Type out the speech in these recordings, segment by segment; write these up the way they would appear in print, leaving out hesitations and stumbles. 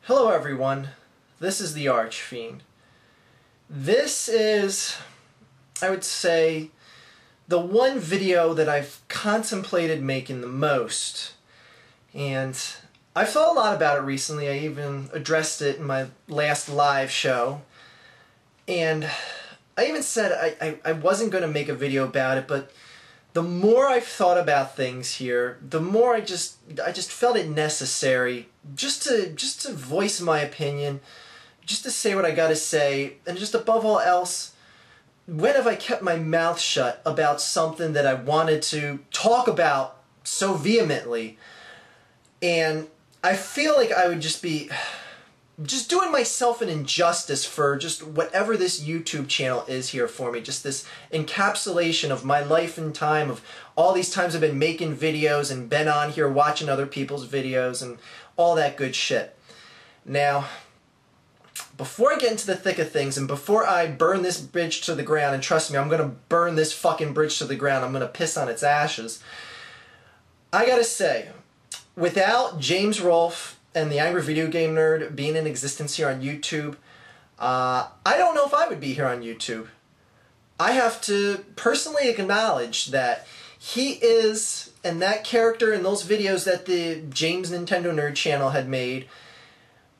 Hello everyone, this is the Archfiend. This is, I would say, the one video that I've contemplated making the most. And I've thought a lot about it recently. I even addressed it in my last live show. And I even said I wasn't going to make a video about it, but the more I've thought about things here, the more I just felt it necessary just to voice my opinion, just to say what I gotta say, and just above all else, when have I kept my mouth shut about something that I wanted to talk about so vehemently? And I feel like I would just be doing myself an injustice for just whatever this YouTube channel is here for me. Just this encapsulation of my life and time, of all these times I've been making videos and been on here watching other people's videos and all that good shit. Now, before I get into the thick of things and before I burn this bridge to the ground, and trust me, I'm gonna burn this fucking bridge to the ground, I'm gonna piss on its ashes, I gotta say, without James Rolfe and the Angry Video Game Nerd being in existence here on YouTube, I don't know if I would be here on YouTube. I have to personally acknowledge that he is, and that character and those videos that the James Nintendo Nerd channel had made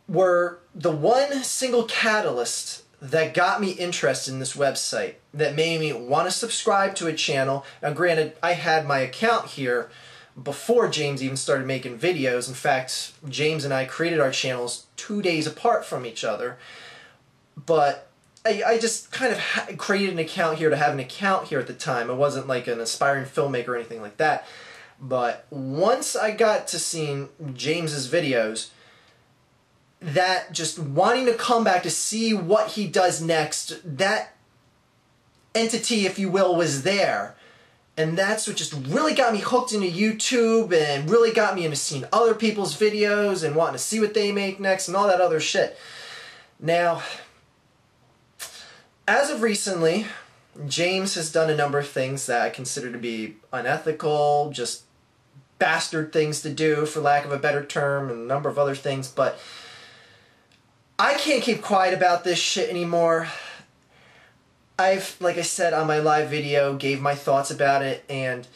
were the one single catalyst that got me interested in this website, that made me want to subscribe to a channel. Now granted, I had my account here before James even started making videos. In fact, James and I created our channels 2 days apart from each other. But I just kind of created an account here to have an account here at the time. I wasn't like an aspiring filmmaker or anything like that. But once I got to seeing James's videos, that just wanting to come back to see what he does next, that entity, if you will, was there. And that's what just really got me hooked into YouTube and really got me into seeing other people's videos and wanting to see what they make next and all that other shit. Now, as of recently, James has done a number of things that I consider to be unethical, just bastard things to do, for lack of a better term, and a number of other things, but I can't keep quiet about this shit anymore. I've, like I said on my live video, gave my thoughts about it, and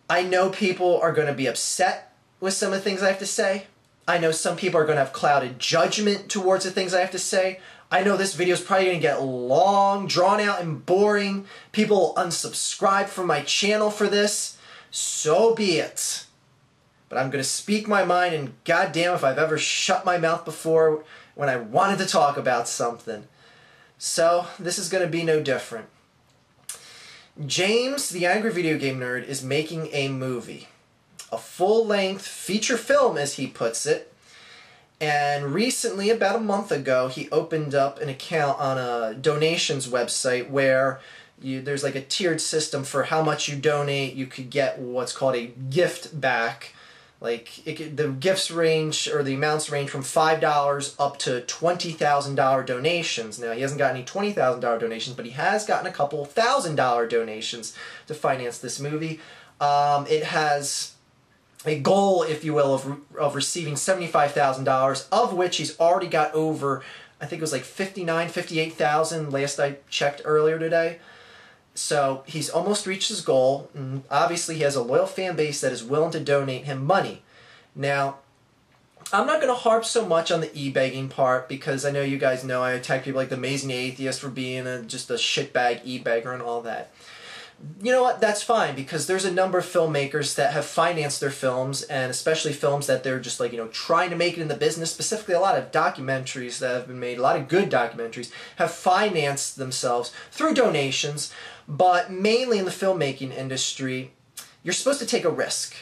I know people are going to be upset with some of the things I have to say. I know some people are going to have clouded judgment towards the things I have to say. I know this video is probably going to get long, drawn out, and boring. People will unsubscribe from my channel for this. So be it. But I'm going to speak my mind, and goddamn if I've ever shut my mouth before when I wanted to talk about something. So, this is going to be no different. James, the Angry Video Game Nerd, is making a movie. A full-length feature film, as he puts it. And recently, about a month ago, he opened up an account on a donations website where there's like a tiered system for how much you donate. You could get what's called a gift back. Like, the gifts range, or the amounts range from $5 up to $20,000 donations. Now, he hasn't got any $20,000 donations, but he has gotten a couple $1,000 donations to finance this movie. It has a goal, if you will, of receiving $75,000, of which he's already got over, I think it was like 58,000 last I checked earlier today. So he's almost reached his goal, and obviously he has a loyal fan base that is willing to donate him money. Now, I'm not going to harp so much on the e-begging part, because I know you guys know I attack people like the Amazing Atheist for being just a shitbag e-begger and all that. You know what? That's fine, because there's a number of filmmakers that have financed their films, and especially films that they're just like, you know, trying to make it in the business. Specifically, a lot of documentaries that have been made, a lot of good documentaries, have financed themselves through donations. But mainly in the filmmaking industry, you're supposed to take a risk.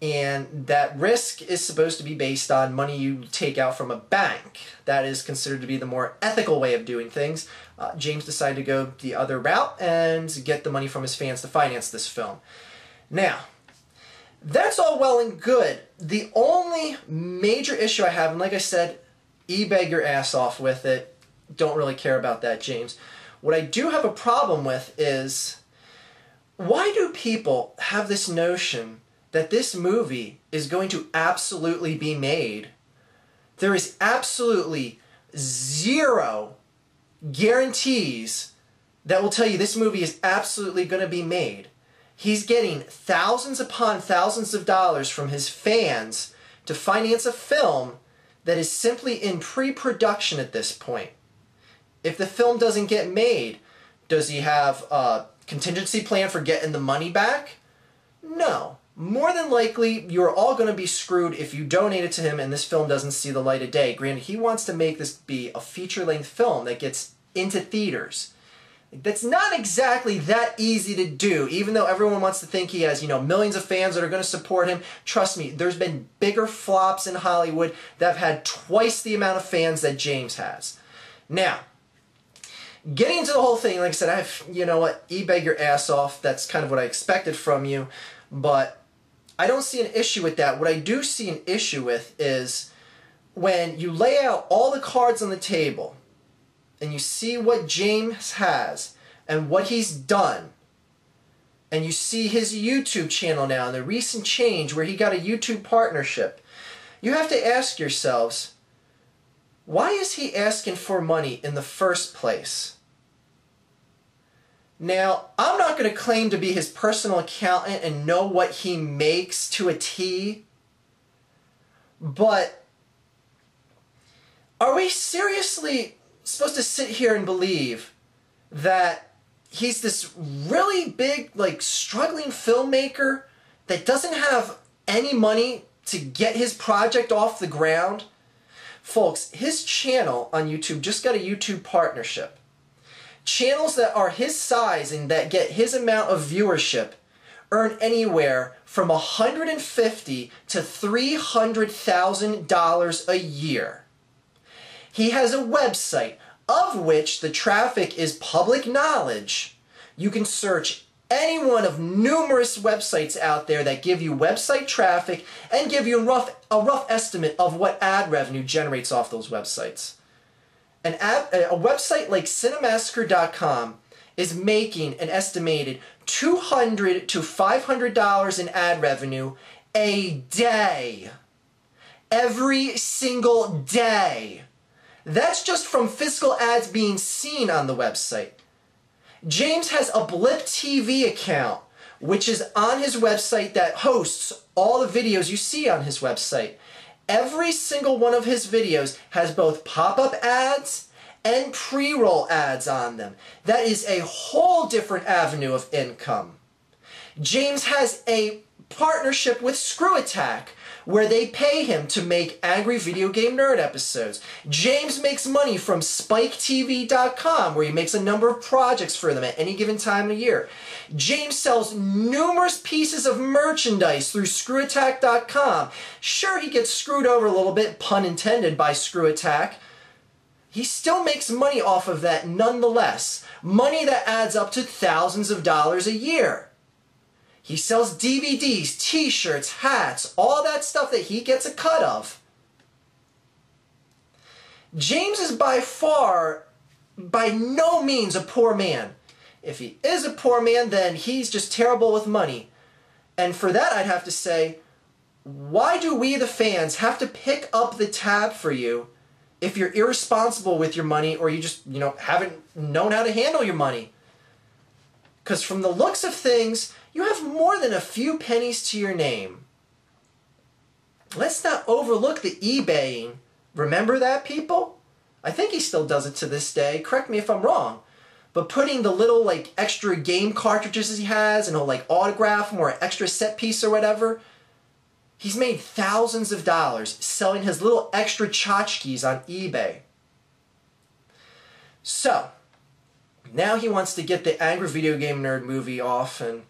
And that risk is supposed to be based on money you take out from a bank. That is considered to be the more ethical way of doing things. James decided to go the other route and get the money from his fans to finance this film. Now, that's all well and good. The only major issue I have, and like I said, e-beg your ass off with it. Don't really care about that, James. What I do have a problem with is, why do people have this notion that this movie is going to absolutely be made There is absolutely zero guarantees that will tell you this movie is absolutely going to be made. He's getting thousands upon thousands of dollars from his fans to finance a film that is simply in pre-production at this point. If the film doesn't get made, does he have a contingency plan for getting the money back? No. More than likely, you're all going to be screwed if you donate it to him and this film doesn't see the light of day. Granted, he wants to make this be a feature-length film that gets into theaters. That's not exactly that easy to do, even though everyone wants to think he has, millions of fans that are going to support him. Trust me, there's been bigger flops in Hollywood that have had twice the amount of fans that James has. Now, getting into the whole thing, like I said, eBay your ass off. That's kind of what I expected from you, but I don't see an issue with that. What I do see an issue with is when you lay out all the cards on the table and you see what James has and what he's done, and you see his YouTube channel now and the recent change where he got a YouTube partnership, you have to ask yourselves, why is he asking for money in the first place? Now, I'm not going to claim to be his personal accountant and know what he makes to a T, but are we seriously supposed to sit here and believe that he's this really big, struggling filmmaker that doesn't have any money to get his project off the ground? Folks, his channel on YouTube just got a YouTube partnership. Channels that are his size and that get his amount of viewership earn anywhere from $150,000 to $300,000 a year. He has a website of which the traffic is public knowledge. You can search any one of numerous websites out there that give you website traffic and give you a rough estimate of what ad revenue generates off those websites. A website like Cinemassacre.com is making an estimated $200 to $500 in ad revenue a day. Every single day. That's just from physical ads being seen on the website. James has a Blip TV account, which is on his website that hosts all the videos you see on his website. Every single one of his videos has both pop-up ads and pre-roll ads on them. That is a whole different avenue of income. James has a partnership with Screw Attack, where they pay him to make Angry Video Game Nerd episodes. James makes money from SpikeTV.com, where he makes a number of projects for them at any given time of year. James sells numerous pieces of merchandise through ScrewAttack.com. Sure, he gets screwed over a little bit, pun intended, by Screw Attack. He still makes money off of that nonetheless. Money that adds up to thousands of dollars a year. He sells DVDs, t-shirts, hats, all that stuff that he gets a cut of. James is by no means a poor man. If he is a poor man, then he's just terrible with money. And for that, I'd have to say, why do we, the fans, have to pick up the tab for you if you're irresponsible with your money or you just, haven't known how to handle your money? Because from the looks of things, you have more than a few pennies to your name. Let's not overlook the eBaying. Remember that, people? I think he still does it to this day. Correct me if I'm wrong. But putting the little, extra game cartridges he has and he'll, autograph them or an extra set piece or whatever. He's made thousands of dollars selling his little extra tchotchkes on eBay. So, now he wants to get the Angry Video Game Nerd movie off, and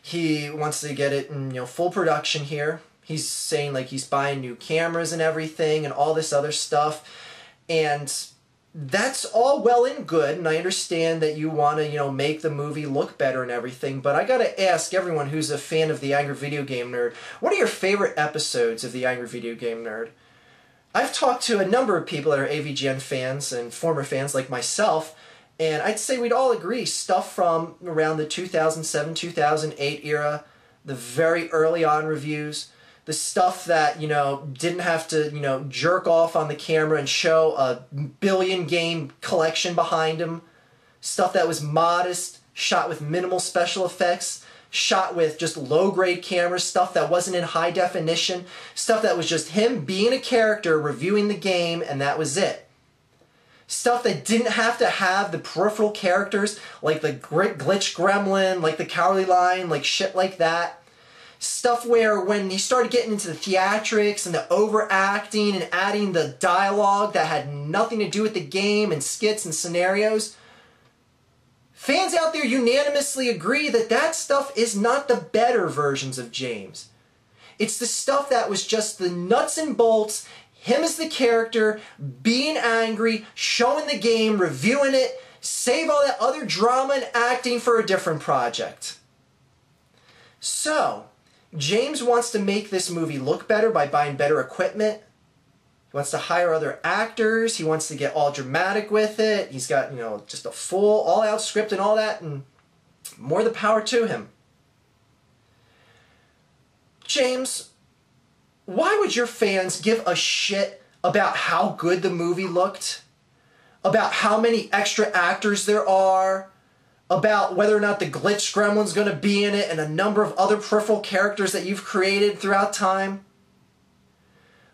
he wants to get it in, full production here. He's saying, he's buying new cameras and everything and all this other stuff. And that's all well and good, and I understand that you want to, make the movie look better and everything, but I gotta ask everyone who's a fan of the Angry Video Game Nerd, what are your favorite episodes of the Angry Video Game Nerd? I've talked to a number of people that are AVGN fans and former fans like myself, and I'd say we'd all agree stuff from around the 2007-2008 era, the very early on reviews, The stuff that, you know, didn't have to, you know, jerk off on the camera and show a billion game collection behind him. Stuff that was modest, shot with minimal special effects, shot with just low-grade cameras, stuff that wasn't in high definition, stuff that was just him being a character, reviewing the game, and that was it. Stuff that didn't have to have the peripheral characters, like the glitch gremlin, like the cowardly lion, like shit like that. Stuff where when he started getting into the theatrics and the overacting and adding the dialogue that had nothing to do with the game and skits and scenarios, fans out there unanimously agree that that stuff is not the better versions of James. It's the stuff that was just the nuts and bolts, him as the character, being angry, showing the game, reviewing it, save all that other drama and acting for a different project. So, James wants to make this movie look better by buying better equipment. He wants to hire other actors. He wants to get all dramatic with it. He's got, you know, just a full, all-out script and all that, and more the power to him. James, why would your fans give a shit about how good the movie looked? About how many extra actors there are? About whether or not the glitch gremlin's going to be in it and a number of other peripheral characters that you've created throughout time?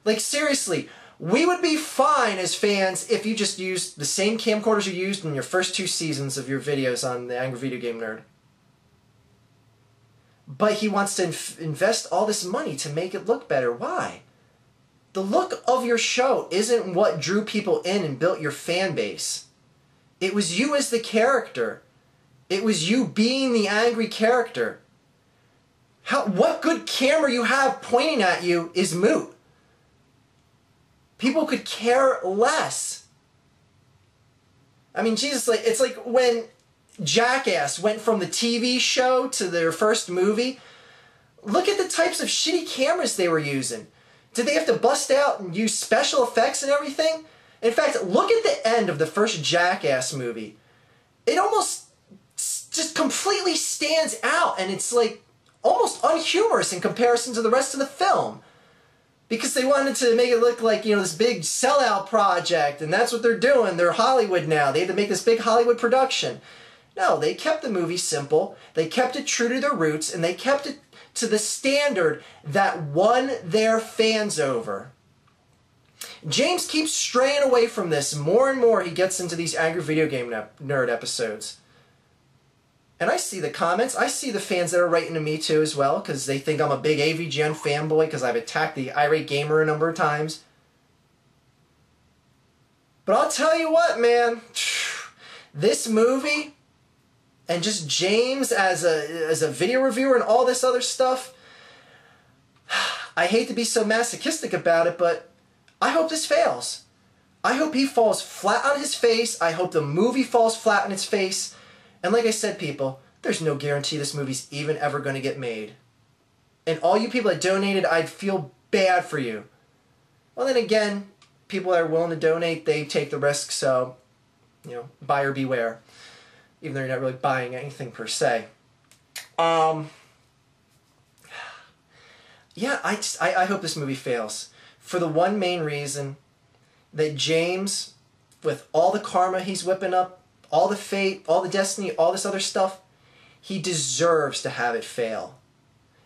Like, seriously, we would be fine as fans if you just used the same camcorders you used in your first 2 seasons of your videos on the Angry Video Game Nerd. But he wants to invest all this money to make it look better. Why? The look of your show isn't what drew people in and built your fan base. It was you as the character. It was you being the angry character. What good camera you have pointing at you is moot. People could care less. I mean, Jesus, like, it's like when Jackass went from the TV show to their first movie. Look at the types of shitty cameras they were using. Did they have to bust out and use special effects and everything? In fact, look at the end of the first Jackass movie. It almost just completely stands out, and it's like almost unhumorous in comparison to the rest of the film. Because they wanted to make it look like, you know, this big sellout project, and that's what they're doing. They're Hollywood now. They had to make this big Hollywood production. No, they kept the movie simple. They kept it true to their roots, and they kept it to the standard that won their fans over. James keeps straying away from this more and more. He gets into these Angry Video Game Nerd episodes. And I see the comments. I see the fans that are writing to me too as well, because they think I'm a big AVGN fanboy because I've attacked the irate gamer a number of times. But I'll tell you what, man. This movie, and just James as a video reviewer and all this other stuff, I hate to be so masochistic about it, but I hope this fails. I hope he falls flat on his face. I hope the movie falls flat on its face. And like I said, people, there's no guarantee this movie's even ever going to get made. And all you people that donated, I'd feel bad for you. Well, then again, people that are willing to donate, they take the risk, so, you know, buyer beware. Even though you're not really buying anything per se. Yeah, I hope this movie fails. For the one main reason that James, with all the karma he's whipping up, all the fate, all the destiny, all this other stuff, he deserves to have it fail.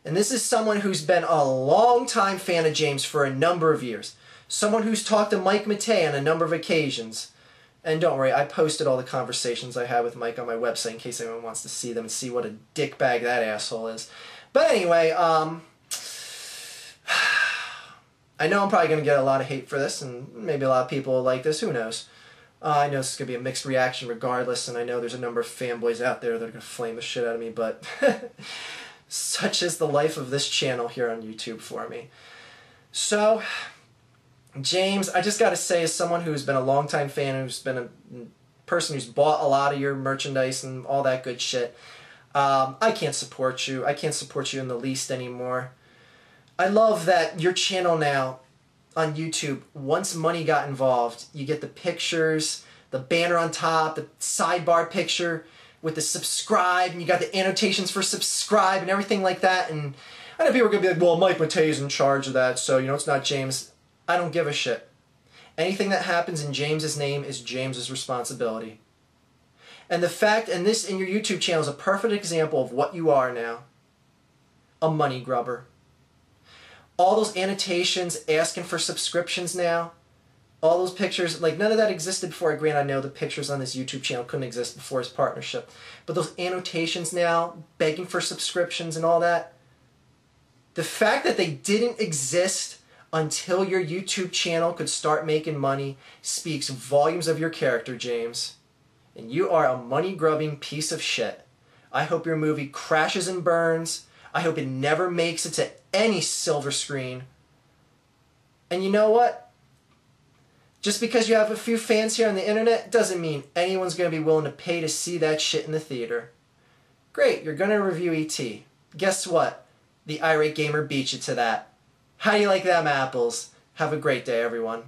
And this is someone who's been a long-time fan of James for a number of years. Someone who's talked to Mike Matei on a number of occasions. And don't worry, I posted all the conversations I had with Mike on my website in case anyone wants to see them and see what a dickbag that asshole is. But anyway, I know I'm probably going to get a lot of hate for this, and maybe a lot of people will like this, who knows. I know this is going to be a mixed reaction regardless, and I know there's a number of fanboys out there that are going to flame the shit out of me, but such is the life of this channel here on YouTube for me. So, James, I just got to say, as someone who's been a longtime fan, who's been a person who's bought a lot of your merchandise and all that good shit, I can't support you. I can't support you in the least anymore. I love that your channel now on YouTube, once money got involved, you get the pictures, the banner on top, the sidebar picture with the subscribe, and you got the annotations for subscribe and everything like that. And I know people are going to be like, well, Mike Matei's in charge of that, so, you know, it's not James. I don't give a shit. Anything that happens in James's name is James's responsibility. And the fact, and this in your YouTube channel is a perfect example of what you are now. A money grubber. All those annotations asking for subscriptions now, all those pictures, like none of that existed before. Granted, I know the pictures on this YouTube channel couldn't exist before his partnership. But those annotations now, begging for subscriptions and all that, the fact that they didn't exist until your YouTube channel could start making money speaks volumes of your character, James. And you are a money-grubbing piece of shit. I hope your movie crashes and burns. I hope it never makes it to any silver screen. And you know what? Just because you have a few fans here on the internet doesn't mean anyone's going to be willing to pay to see that shit in the theater. Great, you're going to review E.T. Guess what? The Irate Gamer beat you to that. How do you like them apples? Have a great day, everyone.